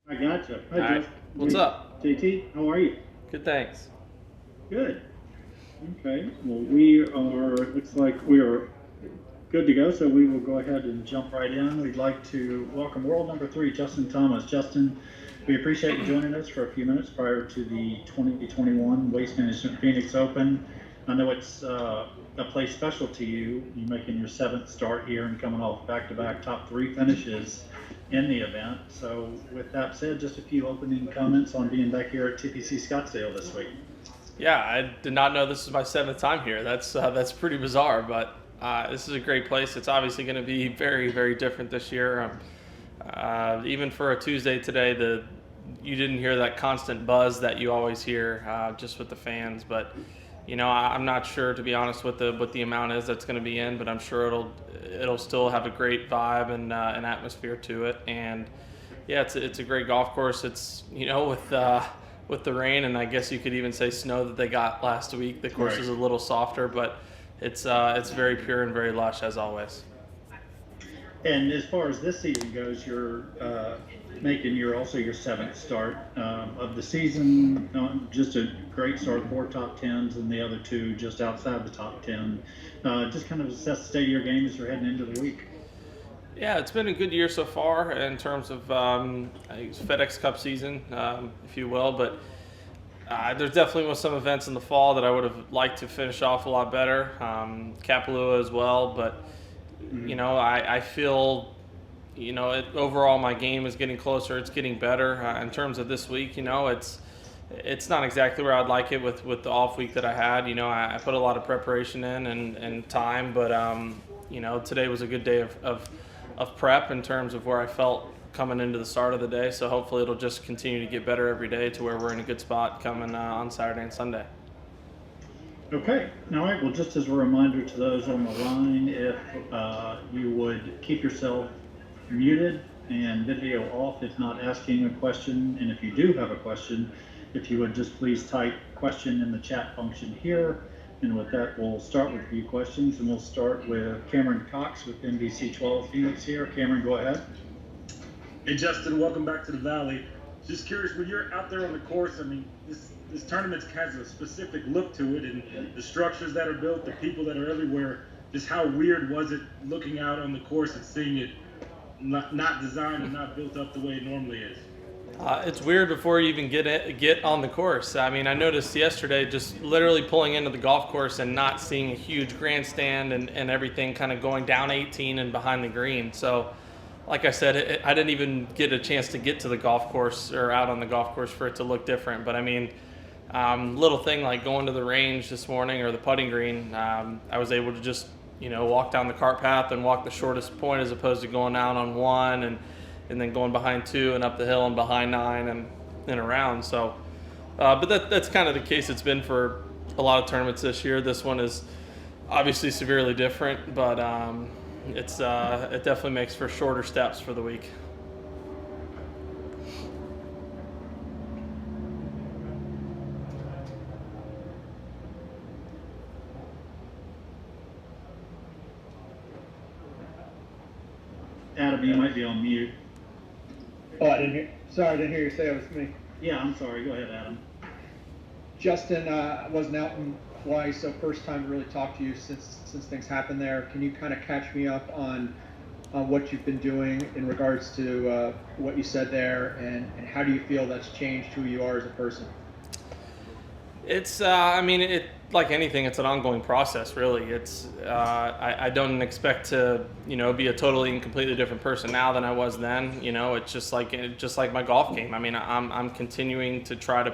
I gotcha. All Hi, right. Jeff. What's up? JT, how are you? Good, thanks. Good. Okay. Well, we are, looks like we are good to go, so we will go ahead and jump right in. We'd like to welcome world number three, Justin Thomas. Justin, we appreciate you joining us for a few minutes prior to the 2021 Waste Management Phoenix Open. I know it's a place special to you. You're making your seventh start here and coming off back-to-back top three finishes in the event. So with that said, just a few opening comments on being back here at TPC Scottsdale this week. Yeah, I did not know this is my seventh time here. That's pretty bizarre, but this is a great place. It's obviously going to be very, very different this year. Even for a Tuesday today, you didn't hear that constant buzz that you always hear just with the fans. But I'm not sure, to be honest, what the amount is that's going to be in, but I'm sure it'll still have a great vibe and an atmosphere to it. And yeah, it's a great golf course. It's with the rain, and I guess you could even say snow that they got last week. The course is a little softer, but it's very pure and very lush as always. And as far as this season goes, you're making your seventh start of the season. Just a great start, four top tens, and the other two just outside the top 10. Just kind of assess the state of your game as you're heading into the week. Yeah, it's been a good year so far in terms of FedEx Cup season, if you will. But there definitely was some events in the fall that I would have liked to finish off a lot better. Kapalua as well, but I feel overall my game is getting closer. It's getting better in terms of this week. It's not exactly where I'd like it with the off week that I had. I put a lot of preparation in and time, but today was a good day of prep in terms of where I felt coming into the start of the day. So hopefully it'll just continue to get better every day to where we're in a good spot coming on Saturday and Sunday. Okay. All right. Well, just as a reminder to those on the line, if you would keep yourself muted and video off if not asking a question. And if you do have a question, if you would just please type question in the chat function here. And with that, we'll start with a few questions, and we'll start with Cameron Cox with NBC 12 Phoenix here. Cameron, go ahead. Hey, Justin, welcome back to the Valley. Just curious, when you're out there on the course, I mean, this tournament has a specific look to it, and the structures that are built, the people that are everywhere. Just how weird was it looking out on the course and seeing it not designed and not built up the way it normally is? It's weird before you even get on the course. I mean, I noticed yesterday just literally pulling into the golf course and not seeing a huge grandstand and everything kind of going down 18 and behind the green. So, like I said, I didn't even get a chance to get to the golf course or out on the golf course for it to look different. But I mean, little thing like going to the range this morning or the putting green, I was able to just walk down the cart path and walk the shortest point as opposed to going out on one and then going behind two and up the hill and behind nine and around. So, but that's kind of the case it's been for a lot of tournaments this year. This one is obviously severely different, but it definitely makes for shorter steps for the week. Adam, you might be on mute. Oh, I didn't hear. Sorry, I didn't hear you say it was me. Yeah, I'm sorry. Go ahead, Adam. Justin, I wasn't out in Hawaii, so first time to really talk to you since things happened there. Can you kind of catch me up on what you've been doing in regards to what you said there, and how do you feel that's changed who you are as a person? It's, I mean, it like anything, it's an ongoing process, really. It's, I don't expect to, be a totally and completely different person now than I was then. It's just like my golf game. I mean, I'm continuing to try to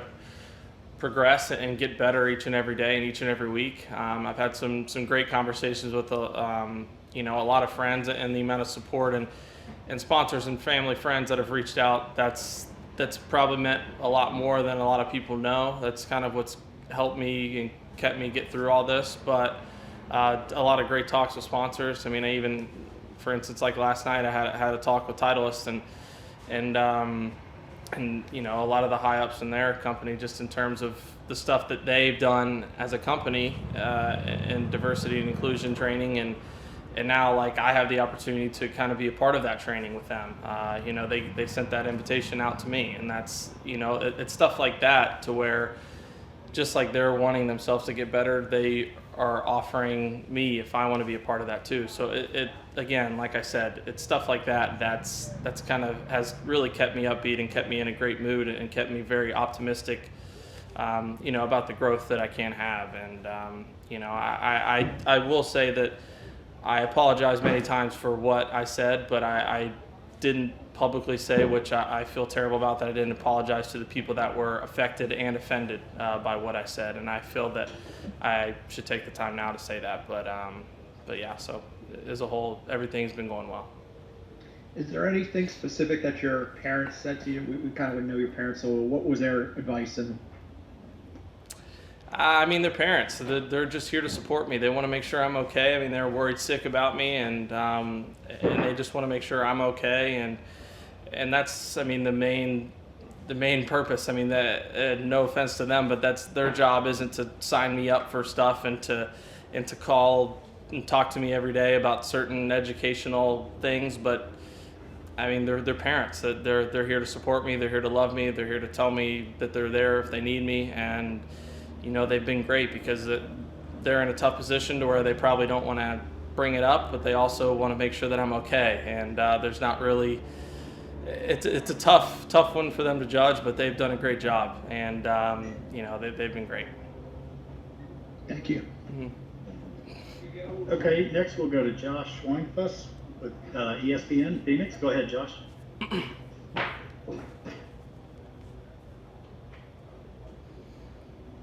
progress and get better each and every day and each and every week. I've had some great conversations with, a lot of friends, and the amount of support and sponsors and family friends that have reached out. That's probably meant a lot more than a lot of people know. That's kind of what's helped me and kept me get through all this. But a lot of great talks with sponsors. I mean, I even, for instance, like last night, I had a talk with Titleist and a lot of the high ups in their company, just in terms of the stuff that they've done as a company in diversity and inclusion training now like I have the opportunity to kind of be a part of that training with them. They sent that invitation out to me, and that's, it's stuff like that to where just like they're wanting themselves to get better, they are offering me if I want to be a part of that too. So it again, like I said, it's stuff like that that's kind of has really kept me upbeat and kept me in a great mood and kept me very optimistic, about the growth that I can have. And I will say that I apologize many times for what I said, but I didn't publicly say, which I feel terrible about, that I didn't apologize to the people that were affected and offended by what I said. And I feel that I should take the time now to say that. But yeah, so as a whole, everything's been going well. Is there anything specific that your parents said to you? We kind of would know your parents, so what was their advice? And I mean, they're parents. So they're just here to support me. They want to make sure I'm okay. I mean, they're worried sick about me, and they just want to make sure I'm okay. And that's, I mean, the main purpose. I mean, no offense to them, but that's their job, isn't to sign me up for stuff and to call and talk to me every day about certain educational things. But I mean, they're parents. They're here to support me. They're here to love me. They're here to tell me that they're there if they need me. And they've been great because they're in a tough position to where they probably don't want to bring it up, but they also want to make sure that I'm okay. And there's not really, it's a tough one for them to judge, but they've done a great job. And they've been great. thank you. Mm-hmm. Okay, next we'll go to Josh Schweinfuss with ESPN Phoenix. Go ahead, Josh.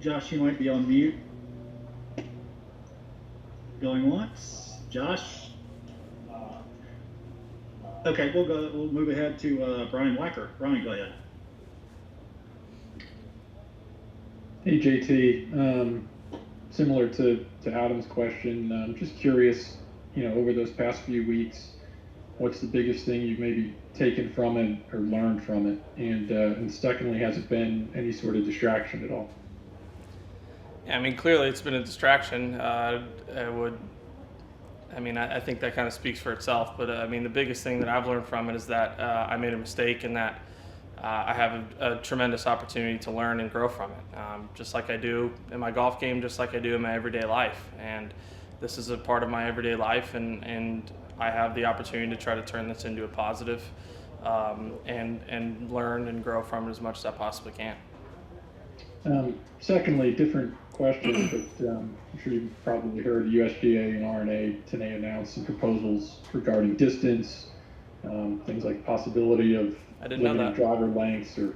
Josh, you might be on mute. Going once. Josh? Okay, we'll move ahead to Brian Wacker. Brian, go ahead. Hey, JT. Similar to Adam's question, I'm just curious, over those past few weeks, what's the biggest thing you've maybe taken from it or learned from it? And secondly, has it been any sort of distraction at all? I mean, clearly it's been a distraction. I think that kind of speaks for itself. But I mean, the biggest thing that I've learned from it is that I made a mistake, and that I have a tremendous opportunity to learn and grow from it, just like I do in my golf game, just like I do in my everyday life. And this is a part of my everyday life, and I have the opportunity to try to turn this into a positive, and learn and grow from it as much as I possibly can. Secondly, different question, but I'm sure you've probably heard the USGA and RNA today announced some proposals regarding distance, things like possibility of limiting driver lengths or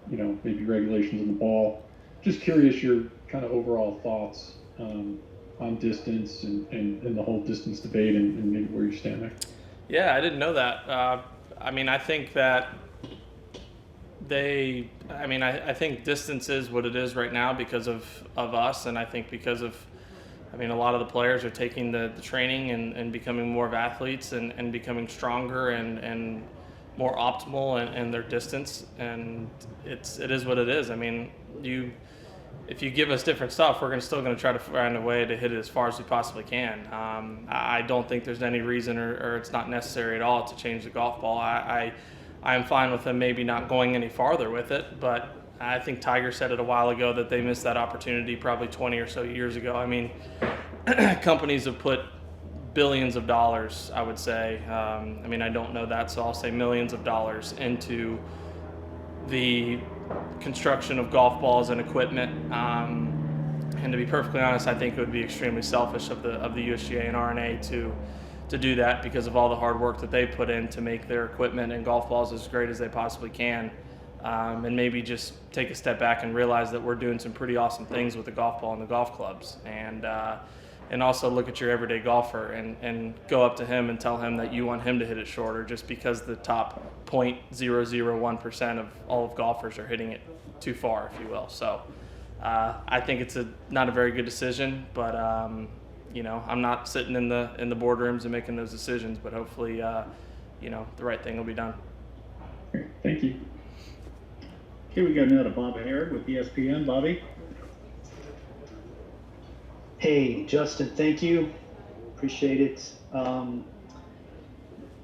maybe regulations on the ball. Just curious your kind of overall thoughts on distance and the whole distance debate and maybe where you stand there. Yeah, I didn't know that. I think that I think distance is what it is right now because of us, and I think because of, a lot of the players are taking the training and becoming more of athletes and becoming stronger and more optimal in their distance, and it is what it is. I mean, if you give us different stuff, we're still going to try to find a way to hit it as far as we possibly can. I don't think there's any reason or it's not necessary at all to change the golf ball. I'm fine with them maybe not going any farther with it, but I think Tiger said it a while ago that they missed that opportunity probably 20 or so years ago. I mean, companies have put billions of dollars, I would say. I don't know that, so I'll say millions of dollars into the construction of golf balls and equipment. And to be perfectly honest, I think it would be extremely selfish of the USGA and RNA to do that because of all the hard work that they put in to make their equipment and golf balls as great as they possibly can. And maybe just take a step back and realize that we're doing some pretty awesome things with the golf ball and the golf clubs. And also look at your everyday golfer and go up to him and tell him that you want him to hit it shorter just because the top 0.001% of all of golfers are hitting it too far, if you will. So I think it's not a very good decision, but I'm not sitting in the boardrooms and making those decisions, but hopefully the right thing will be done. Thank you. Okay, we got now to Bob Hare with ESPN. Bobby? Hey, Justin, thank you. Appreciate it.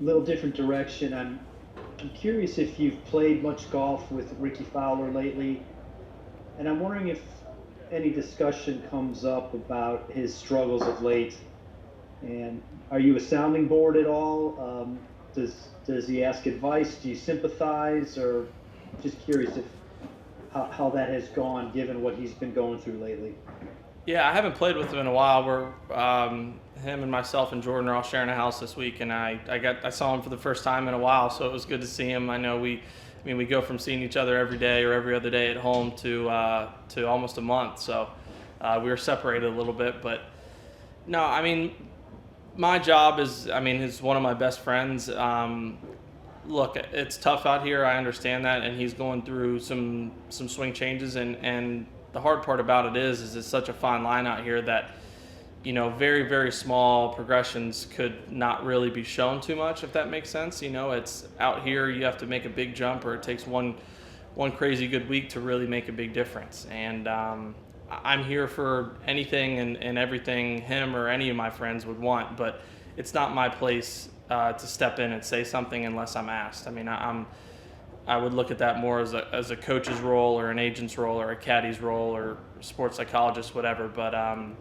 Little different direction. I'm curious if you've played much golf with Ricky Fowler lately, and I'm wondering if any discussion comes up about his struggles of late. And are you a sounding board at all? Does he ask advice? Do you sympathize? Or just curious if how that has gone given what he's been going through lately. Yeah, I haven't played with him in a while. Him and myself and Jordan are all sharing a house this week, and I saw him for the first time in a while, so it was good to see him. I know we go from seeing each other every day or every other day at home to almost a month, so we were separated a little bit. But no, I mean, my job is one of my best friends. Look, it's tough out here. I understand that, and he's going through some swing changes, and the hard part about it is it's such a fine line out here that, very, very small progressions could not really be shown too much, if that makes sense. It's out here, you have to make a big jump, or it takes one crazy good week to really make a big difference. And I'm here for anything and everything him or any of my friends would want, but it's not my place to step in and say something unless I'm asked. I would look at that more as a coach's role or an agent's role or a caddy's role or sports psychologist, whatever. But I'm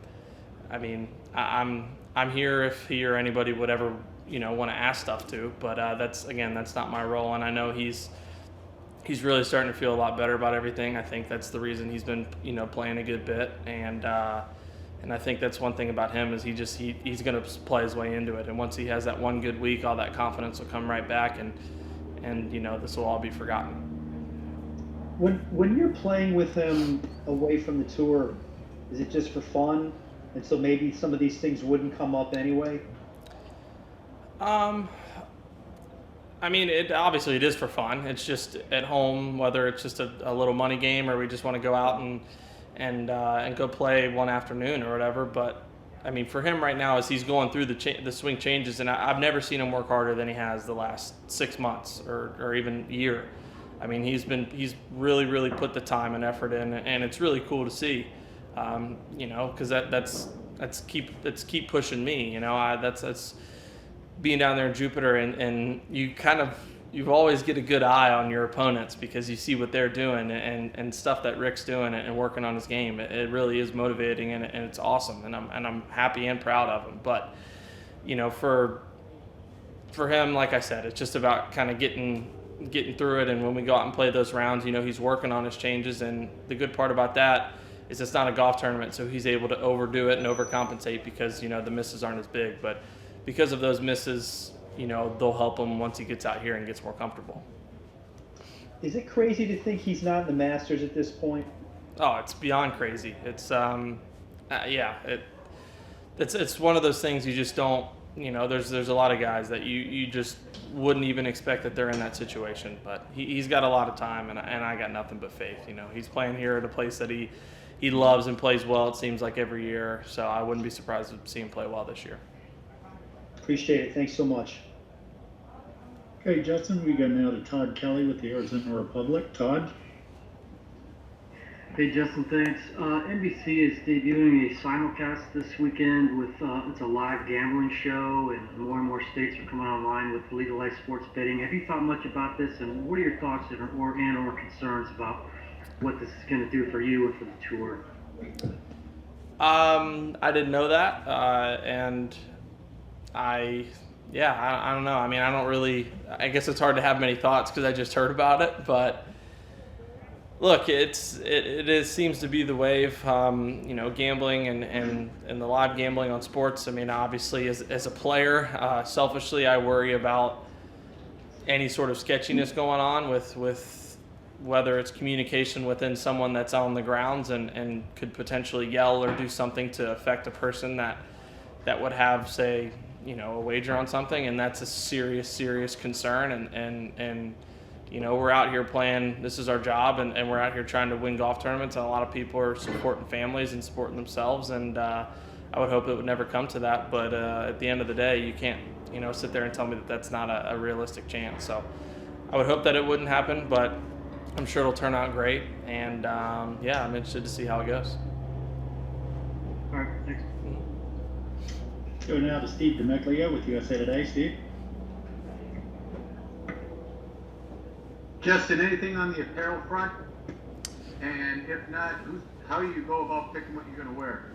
here if he or anybody would ever want to ask stuff to. But that's not my role, and I know he's really starting to feel a lot better about everything. I think that's the reason he's been playing a good bit, and I think that's one thing about him is he's going to play his way into it. And once he has that one good week, all that confidence will come right back, and this will all be forgotten. When you're playing with him away from the tour, is it just for fun? And so maybe some of these things wouldn't come up anyway? Obviously it is for fun. It's just at home, whether it's just a little money game or we just want to go out and go play one afternoon or whatever. But for him right now, as he's going through the swing changes, and I've never seen him work harder than he has the last 6 months or even year. He's really, really put the time and effort in, and it's really cool to see. Because that's keep pushing me. That's being down there in Jupiter, and you always get a good eye on your opponents because you see what they're doing and stuff that Rick's doing and working on his game. It really is motivating, and it's awesome, and I'm happy and proud of him. But for him, like I said, it's just about kind of getting through it. And when we go out and play those rounds, he's working on his changes, and the good part about that is it's not a golf tournament, so he's able to overdo it and overcompensate because the misses aren't as big. But because of those misses, they'll help him once he gets out here and gets more comfortable. Is it crazy to think he's not in the Masters at this point? Oh, it's beyond crazy. It's it's one of those things you just don't. There's a lot of guys that you just wouldn't even expect that they're in that situation. But he's got a lot of time, and I got nothing but faith. He's playing here at a place that he loves and plays well, it seems like, every year. So I wouldn't be surprised to see him play well this year. Appreciate it. Thanks so much. Okay, Justin, we go now to Todd Kelly with the Arizona Republic. Todd? Hey, Justin, thanks. NBC is debuting a simulcast this weekend with it's a live gambling show, and more states are coming online with legalized sports betting. Have you thought much about this, and what are your thoughts or concerns about what this is going to do for you and for the tour? I didn't know that, and I don't know. I don't really. I guess it's hard to have many thoughts because I just heard about it. But look, it seems to be the wave. Gambling and the live gambling on sports. Obviously, as a player, selfishly, I worry about any sort of sketchiness going on with whether it's communication within someone that's on the grounds and could potentially yell or do something to affect a person that would have, say, a wager on something, and that's a serious concern. And we're out here playing. This is our job, and we're out here trying to win golf tournaments. And a lot of people are supporting families and supporting themselves. And I would hope it would never come to that. But at the end of the day, you can't sit there and tell me that that's not a realistic chance. So I would hope that it wouldn't happen, but I'm sure it'll turn out great. And I'm interested to see how it goes. All right, thanks. Go now to Steve DeMeglia with USA Today. Steve? Justin, anything on the apparel front? And if not, how do you go about picking what you're going to wear?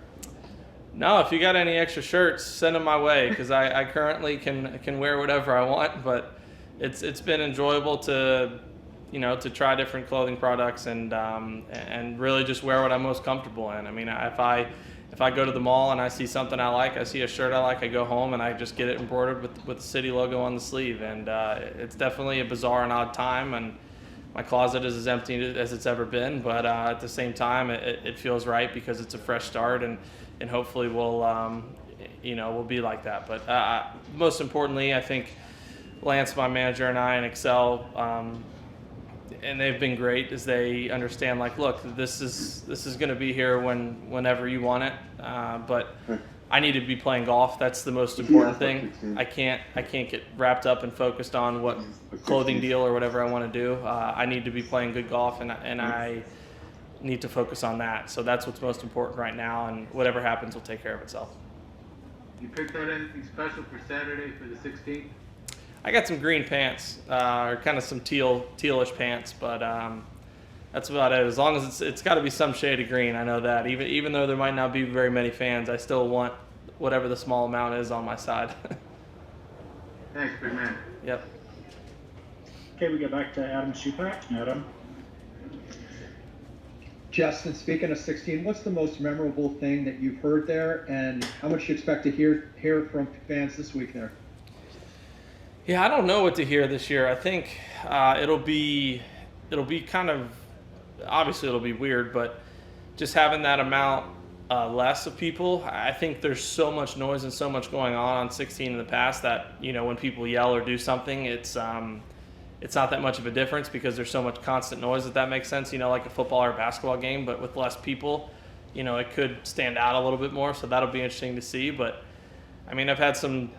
No, if you got any extra shirts, send them my way, because I currently can wear whatever I want. But it's been enjoyable to try different clothing products and really just wear what I'm most comfortable in. I mean, if I go to the mall and I see something I like, I see a shirt I like, I go home and I just get it embroidered with the city logo on the sleeve. And it's definitely a bizarre and odd time, and my closet is as empty as it's ever been. But at the same time, it feels right because it's a fresh start, and hopefully we'll be like that. But most importantly, I think Lance, my manager, and I, and Excel, and they've been great as they understand, like, look, this is going to be here whenever you want it, but I need to be playing golf. That's the most important thing. I can't get wrapped up and focused on what clothing deal or whatever I want to do. I need to be playing good golf, and I need to focus on that. So that's what's most important right now, and whatever happens will take care of itself. You picked out anything special for Saturday for the 16th? I got some green pants, or kind of some tealish pants, but that's about it. As long as it's got to be some shade of green. I know that. Even though there might not be very many fans, I still want whatever the small amount is on my side. Thanks, big man. Yep. Okay, we go back to Adam Schupak. Adam? Justin, speaking of 16, what's the most memorable thing that you've heard there, and how much you expect to hear from fans this week there? Yeah, I don't know what to hear this year. I think it'll be kind of, obviously it'll be weird, but just having that amount less of people, I think there's so much noise and so much going on 16 in the past that, when people yell or do something, it's not that much of a difference because there's so much constant noise, if that makes sense, like a football or basketball game, but with less people, it could stand out a little bit more, so that'll be interesting to see. But I mean, I've had some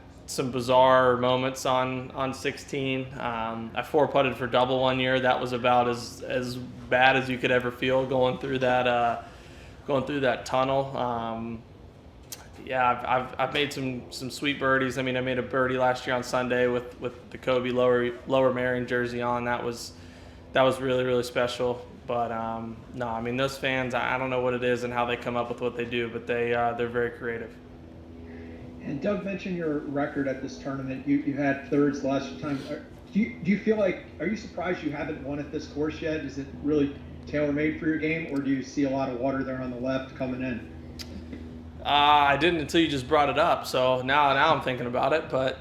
bizarre moments on 16. I 4-putted for double one year. That was about as bad as you could ever feel going through that tunnel. I've made some sweet birdies. I mean, I made a birdie last year on Sunday with the Kobe Lower Merion jersey on. That was really, really special. But no, I mean, those fans, I don't know what it is and how they come up with what they do, but they're very creative. And Doug mentioned your record at this tournament. You had thirds the last time. Do you feel like, are you surprised you haven't won at this course yet? Is it really tailor-made for your game, or do you see a lot of water there on the left coming in? I didn't until you just brought it up. So now I'm thinking about it. But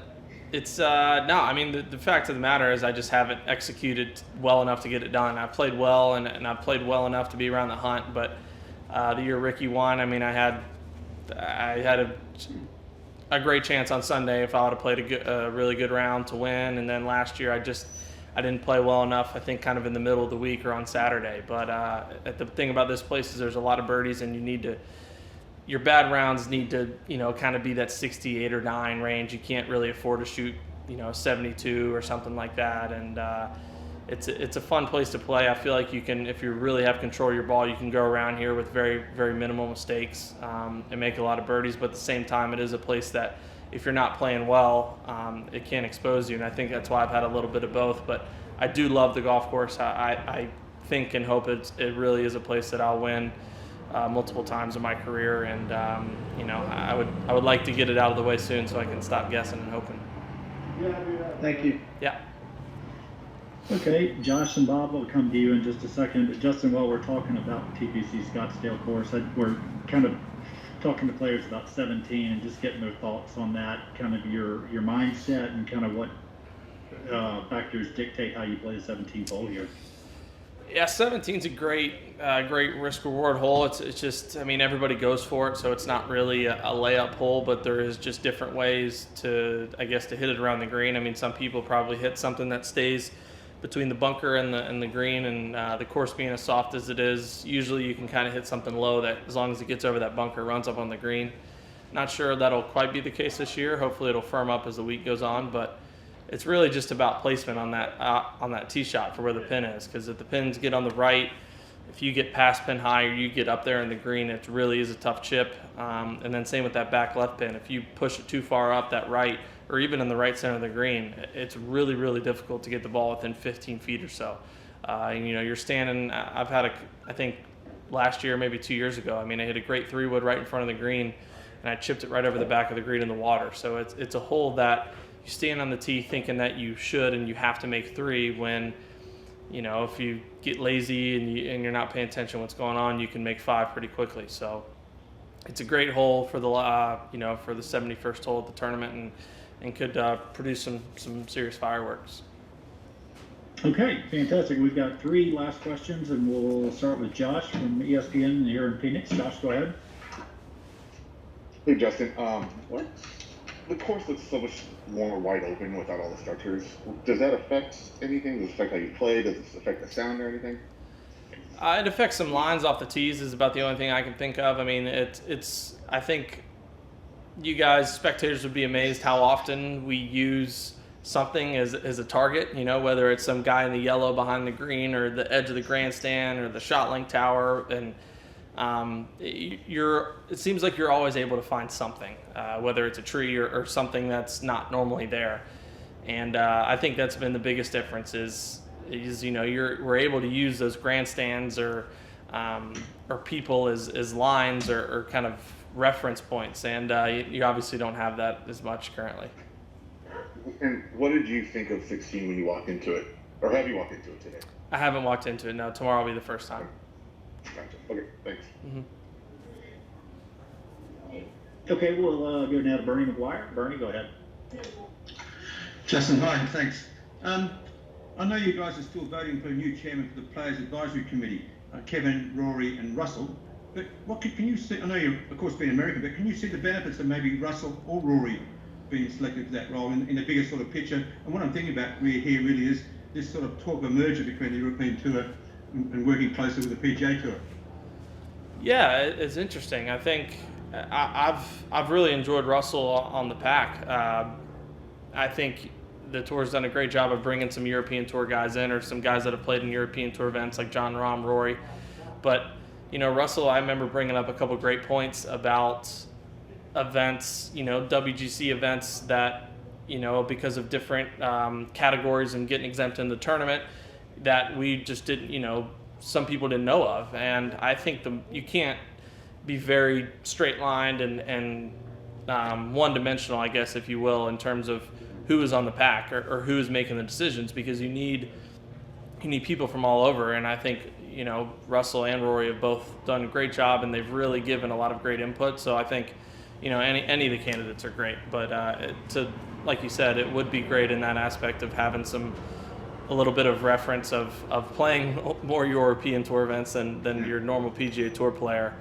it's no. I mean, the fact of the matter is I just haven't executed well enough to get it done. I played well, and I played well enough to be around the hunt. But the year Ricky won, I mean, I had a great chance on Sunday if I would have played a really good round to win. And then last year I didn't play well enough, I think kind of in the middle of the week or on Saturday. But the thing about this place is there's a lot of birdies, and your bad rounds need to, kind of be that 68 or 9 range. You can't really afford to shoot, 72 or something like that. And it's a fun place to play. I feel like you can, if you really have control of your ball, you can go around here with very, very minimal mistakes and make a lot of birdies. But at the same time, it is a place that if you're not playing well, it can expose you. And I think that's why I've had a little bit of both. But I do love the golf course. I think and hope it really is a place that I'll win multiple times in my career. And I would like to get it out of the way soon so I can stop guessing and hoping. Thank you. Yeah. Okay, Josh and Bob will come to you in just a second. But Justin, while we're talking about the TPC Scottsdale course, we're kind of talking to players about 17 and just getting their thoughts on that, kind of your mindset and kind of what factors dictate how you play the 17th hole here. Yeah, 17's a great risk-reward hole. It's just, I mean, everybody goes for it, so it's not really a layup hole, but there is just different ways to hit it around the green. I mean, some people probably hit something that stays between the bunker and the green, and the course being as soft as it is, usually you can kind of hit something low that, as long as it gets over that bunker, runs up on the green. Not sure that'll quite be the case this year. Hopefully it'll firm up as the week goes on, but it's really just about placement on that tee shot for where the pin is, because if the pins get on the right, if you get past pin high or you get up there in the green, it really is a tough chip. And then same with that back left pin. If you push it too far up that right, or even in the right center of the green, it's really, really difficult to get the ball within 15 feet or so. You're standing, I think last year, maybe 2 years ago, I hit a great 3-wood right in front of the green, and I chipped it right over the back of the green in the water. So it's a hole that you stand on the tee thinking that you should and you have to make 3 when, if you get lazy and you're not paying attention to what's going on, you can make 5 pretty quickly. So it's a great hole for the for the 71st hole at the tournament, and could produce some serious fireworks. Okay, fantastic. We've got 3 last questions, and we'll start with Josh from ESPN here in Phoenix. Josh, go ahead. Hey, Justin. The course looks so much more wide open without all the structures. Does that affect anything? Does it affect how you play? Does it affect the sound or anything? It affects some lines off the tees is about the only thing I can think of. I think you guys, spectators, would be amazed how often we use something as a target, whether it's some guy in the yellow behind the green or the edge of the grandstand or the shot link tower. And it seems like you're always able to find something, whether it's a tree or something that's not normally there. And I think that's been the biggest difference is we're able to use those grandstands or people as lines or kind of reference points. And you obviously don't have that as much currently. And what did you think of 16 when you walked into it? Or have you walked into it today? I haven't walked into it. No, tomorrow will be the first time. Gotcha. Okay, thanks. Mm-hmm. Okay, we'll go now to Bernie McGuire. Bernie, go ahead. Justin, hi, thanks. I know you guys are still voting for a new chairman for the Players Advisory Committee, Kevin, Rory and Russell. But what can you see? I know you're, of course, being American, but can you see the benefits of maybe Russell or Rory being selected for that role in the bigger sort of picture? And what I'm thinking about here really is this sort of talk of a merger between the European Tour and working closer with the PGA Tour. Yeah, it's interesting. I think I've really enjoyed Russell on the pack. I think the tour's done a great job of bringing some European Tour guys in, or some guys that have played in European Tour events like Jon Rahm, Rory. But Russell, I remember bringing up a couple great points about events, WGC events that, because of different categories and getting exempt in the tournament, that we just didn't, some people didn't know of. And I think you can't be very straight-lined and one-dimensional, I guess, if you will, in terms of who is on the pack or who is making the decisions, because you need people from all over. And I think, Russell and Rory have both done a great job, and they've really given a lot of great input. So I think, any of the candidates are great. But like you said, it would be great in that aspect of having a little bit of reference of playing more European Tour events than your normal PGA Tour player,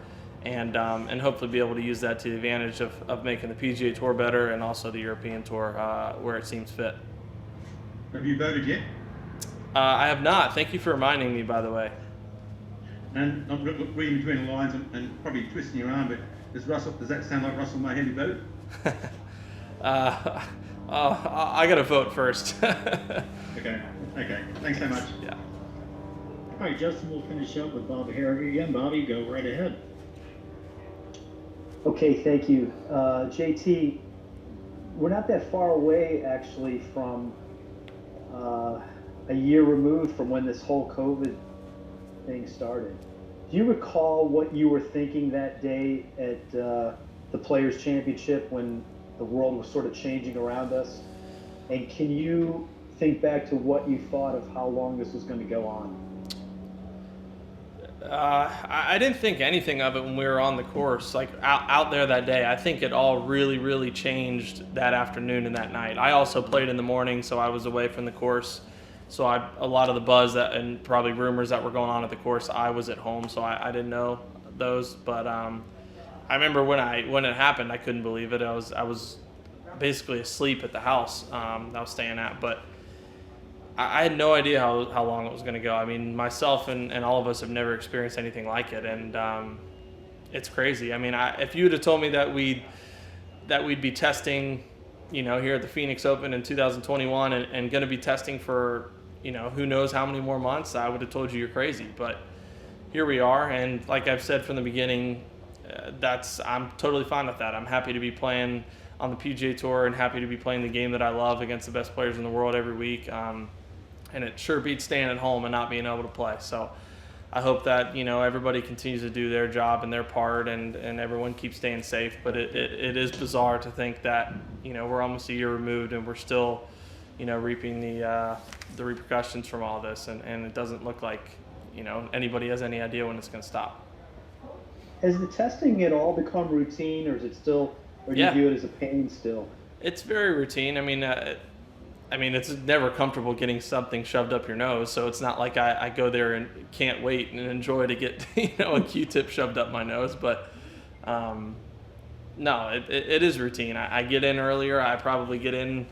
and hopefully be able to use that to the advantage of making the PGA Tour better and also the European Tour where it seems fit. Have you voted yet? I have not. Thank you for reminding me, by the way. And I'm reading between the lines and probably twisting your arm, but does that sound like Russell Mahoney vote? I got to vote first. Okay. Thanks so much. Yeah. All right, Justin, we'll finish up with Bobby Harrigan again. Bobby, go right ahead. Okay, thank you. JT, we're not that far away, actually, from a year removed from when this whole COVID thing started. Do you recall what you were thinking that day at the Players' Championship when the world was sort of changing around us? And can you think back to what you thought of how long this was going to go on? I didn't think anything of it when we were on the course, like out there that day. I think it all really, really changed that afternoon and that night. I also played in the morning, so I was away from the course. So a lot of the buzz and probably rumors that were going on at the course, I was at home, so I didn't know those. But I remember when it happened, I couldn't believe it. I was basically asleep at the house I was staying at, but I had no idea how long it was going to go. I mean, myself and all of us have never experienced anything like it, and it's crazy. I mean, if you would have told me that we'd be testing, here at the Phoenix Open in 2021 and going to be testing for, who knows how many more months, I would have told you you're crazy. But here we are. And like I've said from the beginning, I'm totally fine with that. I'm happy to be playing on the PGA Tour and happy to be playing the game that I love against the best players in the world every week. And it sure beats staying at home and not being able to play. So I hope that, everybody continues to do their job and their part, and everyone keeps staying safe. But it is bizarre to think that, we're almost a year removed and we're still, reaping the repercussions from all this. And it doesn't look like, anybody has any idea when it's going to stop. Has the testing at all become routine, or is it still, or do you view it as a pain still? It's very routine. I mean, it's never comfortable getting something shoved up your nose, so it's not like I go there and can't wait and enjoy to get, a Q-tip shoved up my nose. But no, it is routine. I get in earlier. I probably get in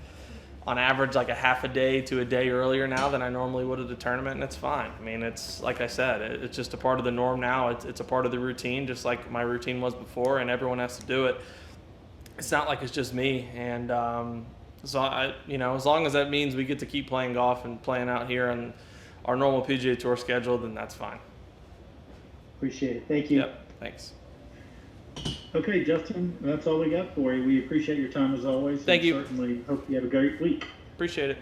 on average like a half a day to a day earlier now than I normally would at the tournament, and it's fine. I mean, it's like I said, it's just a part of the norm now. It's a part of the routine, just like my routine was before, and everyone has to do it. It's not like it's just me, and so as long as that means we get to keep playing golf and playing out here on our normal PGA Tour schedule, then that's fine. Appreciate it. Thank you. Yep. Thanks. Okay, Justin, that's all we got for you. We appreciate your time as always. Thank you. Certainly hope you have a great week. Appreciate it.